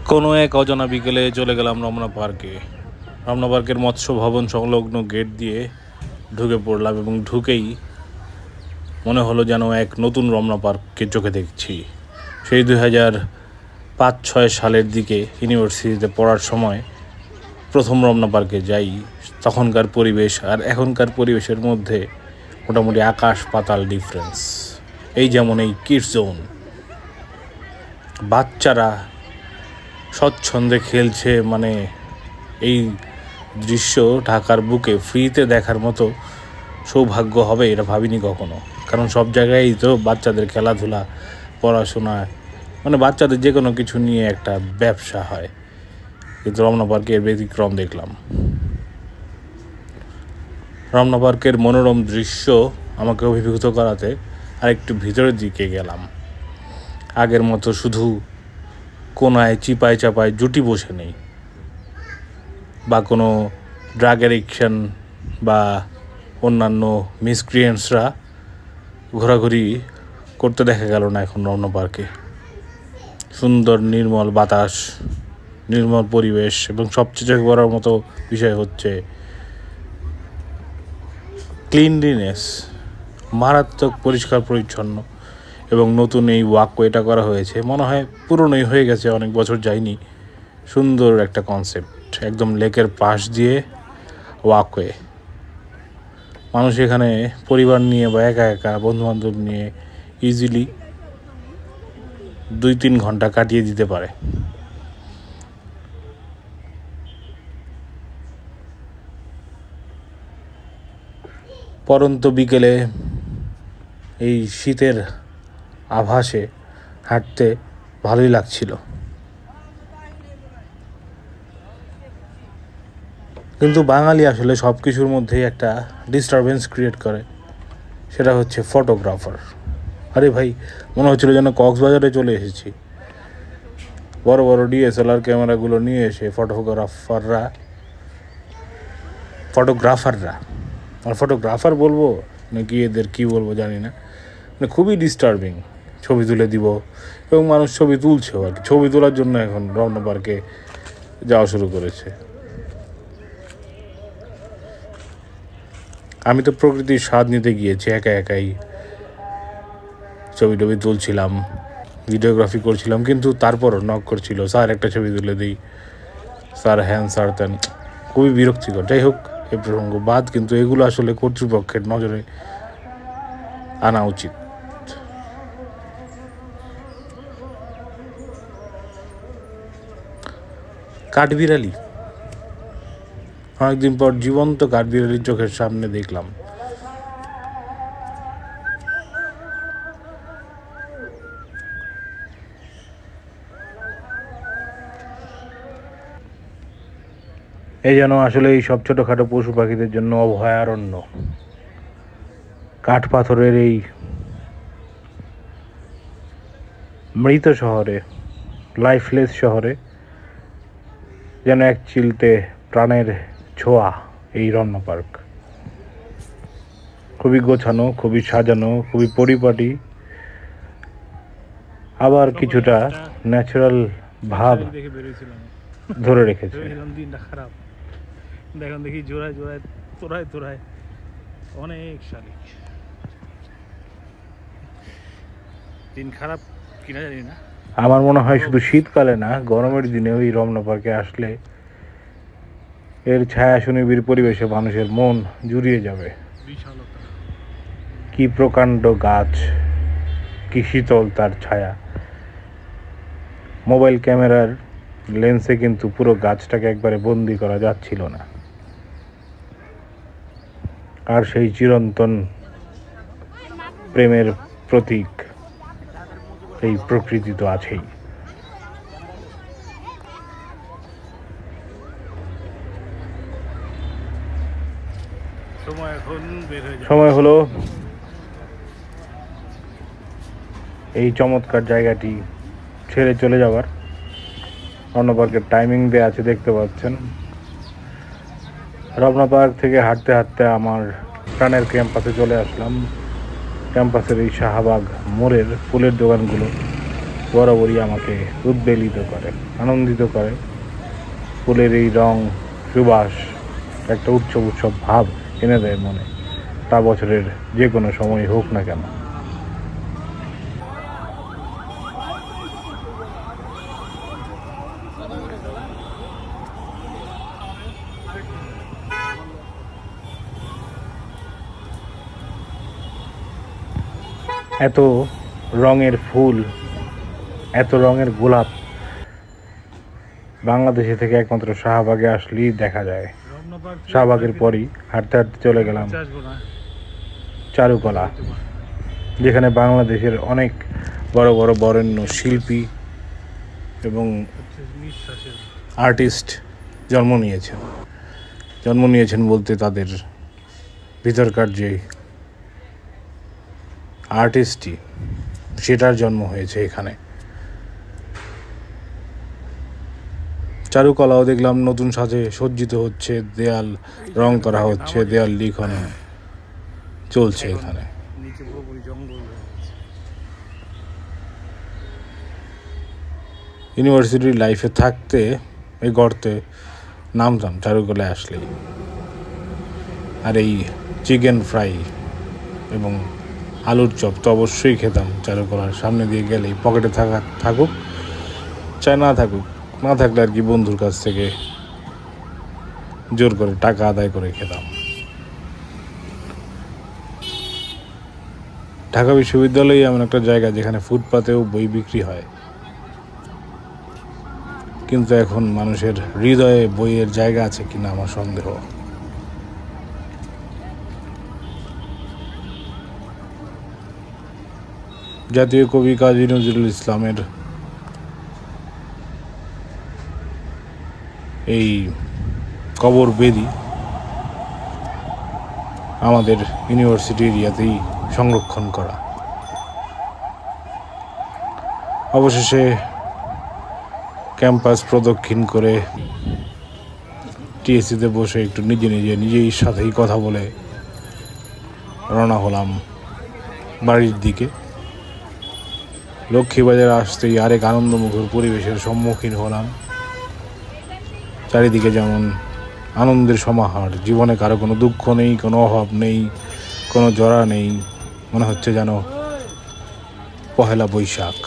কোনো এক অজানা বিকেলে চলে গেলাম রমনা পার্কে। রমনা পার্কের মৎস্য ভবন সংলগ্ন গেট দিয়ে ঢুকে পড়লাম এবং ঢুকেই মনে হলো যেন এক নতুন রমনা পার্ককে চোখে দেখছি। সেই 2005-06 সালের দিকে ইউনিভার্সিটিতে পড়ার সময় প্রথম রমনা পার্কে যাই। তখনকার পরিবেশ আর এখনকার পরিবেশের মধ্যে মোটামুটি আকাশ পাতাল ডিফারেন্স। এই যেমন এই কিডস জোন, বাচ্চারা স্বচ্ছন্দে খেলছে, মানে এই দৃশ্য ঢাকার বুকে ফ্রিতে দেখার মতো সৌভাগ্য হবে এটা ভাবিনি কখনো। কারণ সব জায়গায় তো বাচ্চাদের খেলাধুলা, পড়াশোনা, মানে বাচ্চাদের যে কোনো কিছু নিয়ে একটা ব্যবসা হয়, কিন্তু রমনা পার্কে এর ব্যতিক্রম দেখলাম। রমনা পার্কের মনোরম দৃশ্য আমাকে অভিভূত করাতে আরেকটু ভিতরের দিকে গেলাম। আগের মতো শুধু কোনায় চিপায় চাপায় জুটি বসে নেই, বা কোনো ড্রাগ অ্যাডিকশন বা অন্যান্য মিসক্রিয়েন্টসরা ঘোরাঘুরি করতে দেখা গেল না এখন রমনা পার্কে। সুন্দর নির্মল বাতাস, নির্মল পরিবেশ, এবং সবচেয়ে চোখে পড়ার মতো বিষয় হচ্ছে ক্লিনলিনেস, মারাত্মক পরিষ্কার পরিচ্ছন্ন। এবং নতুন এই ওয়াকওয়েটা করা হয়েছে, মনে হয় পুরনোই হয়ে গেছে, অনেক বছর যায়নি। সুন্দর একটা কনসেপ্ট, একদম লেকের পাশ দিয়ে ওয়াকওয়ে। মানুষ এখানে পরিবার নিয়ে বা একা একা বন্ধুবান্ধব নিয়ে ইজিলি 2-3 ঘন্টা কাটিয়ে দিতে পারে। পরন্ত বিকেলে এই শীতের আভাসে হাঁটতে ভালোই লাগছিল, কিন্তু বাঙালি আসলে সব কিছুর মধ্যেই একটা ডিস্টারবেন্স ক্রিয়েট করে, সেটা হচ্ছে ফটোগ্রাফার। আরে ভাই, মনে হচ্ছিল যেন কক্সবাজারে চলে এসেছি। বড় বড় DSLR ক্যামেরাগুলো নিয়ে এসে ফটোগ্রাফার বলবো নাকি এদের কি বলবো জানি না, মানে খুবই ডিস্টার্বিং। ছবি তুলে দিব, এবং মানুষ ছবি তুলছেও আর কি। ছবি তোলার জন্য এখন রমনা পার্কে যাওয়া শুরু করেছে। আমি তো প্রকৃতির স্বাদ নিতে গিয়েছি, একা একাই ছবি টবি তুলছিলাম, ভিডিওগ্রাফি করছিলাম, কিন্তু তারপরও নক করছিল, স্যার একটা ছবি তুলে দিই, স্যার হ্যান স্যার তেন। খুবই বিরক্তিকর। যাই হোক, এই প্রসঙ্গ বাদ, কিন্তু এগুলো আসলে কর্তৃপক্ষের নজরে আনা উচিত। কাঠবিড়ালি, অনেকদিন পর জীবন্ত কাঠবিড়ালি চোখের সামনে দেখলাম। এই যেন আসলে এই সব ছোটোখাটো পশু পাখিদের জন্য অভয়ারণ্য। কাঠ পাথরের এই মৃত শহরে, লাইফলেস শহরে যেন এক চিলতে প্রাণের ছোঁয়া এই রমনা পার্ক। খুবই গোছানো, খুবই সাজানো, খুবই পরিপাটি, আবার কিছুটা ন্যাচারাল ভাব ধরে রেখেছে। দিনটা খারাপ, দেখুন দেখি জোড়ায় জোড়ায় তোরায় তোরায় অনেক শালিক। দিন খারাপ কিনা জানি না। আমার মনে হয় শুধু শীতকালে না, গরমের দিনেও এই রমনা পার্কে আসলে এর ছায়া সুনিবিড় পরিবেশে মানুষের মন জুড়িয়ে যাবে। কি প্রকাণ্ড গাছ, কি শীতল তার ছায়া। মোবাইল ক্যামেরার লেন্সে কিন্তু পুরো গাছটাকে একবারে বন্দি করা যাচ্ছিল না। আর সেই চিরন্তন প্রেমের প্রতীক এই প্রকৃতি তো আছেই। সময় হলো এই চমৎকার জায়গাটি ছেড়ে চলে যাবার। রমনা পার্কের টাইমিং দেওয়া আছে, দেখতে পাচ্ছেন। রমনা পার্ক থেকে হাঁটতে হাঁটতে আমার প্রাণের ক্যাম্পাসে চলে আসলাম। ক্যাম্পাসের এই শাহবাগ মোড়ের ফুলের দোকানগুলো বরাবরই আমাকে উদ্বেলিত করে, আনন্দিত করে। ফুলের এই রং সুবাস একটা উৎসব ভাব এনে দেয় মনে, তা বছরের যে কোনো সময় হোক না কেন। এত রঙের ফুল, এত রঙের গোলাপ বাংলাদেশে থেকে একমাত্র শাহবাগে আসলেই দেখা যায়। শাহবাগের পরই হাঁটতে হাঁটতে চলে গেলাম চারুকলা, যেখানে বাংলাদেশের অনেক বড় বড় বরেণ্য শিল্পী এবং আর্টিস্ট জন্ম নিয়েছেন বলতে তাদের ভিতরকার যে আর্টিস্টই, সেটার জন্ম হয়েছে এখানে। চারুকলাও দেখলাম নতুন সাজে সজ্জিত হচ্ছে, দেয়াল রং করা হচ্ছে, দেয়াল লিখন চলছে এখানে। ইউনিভার্সিটির লাইফে থাকতে এই গর্তে নামতাম চারুকলায় আসলেই, আর এই চিকেন ফ্রাই এবং আলুর চপ তো অবশ্যই খেতাম চারুকলার সামনে দিয়ে গেলেই। পকেটে থাকুক চাই না থাকুক, না থাকলে আর কি বন্ধুর কাছ থেকে জোর করে টাকা আদায় করে খেতাম। ঢাকা বিশ্ববিদ্যালয় এমন একটা জায়গা যেখানে ফুটপাতেও বই বিক্রি হয়, কিন্তু এখন মানুষের হৃদয়ে বইয়ের জায়গা আছে কিনা আমার সন্দেহ। জাতীয় কবি কাজী নজরুল ইসলামের এই কবর বেদি আমাদের ইউনিভার্সিটি এরিয়াতেই সংরক্ষণ করা। অবশেষে ক্যাম্পাস প্রদক্ষিণ করে টিএসসিতে বসে একটু নিজেই সাথেই কথা বলে রওনা হলাম বাড়ির দিকে। লক্ষ্মীবাজার আসতেই আরেক আনন্দমুখর পরিবেশের সম্মুখীন হলাম। চারিদিকে যেমন আনন্দের সমাহার, জীবনে কারো কোনো দুঃখ নেই, কোনো অভাব নেই, কোনো জরা নেই, মনে হচ্ছে যেন পহেলা বৈশাখ।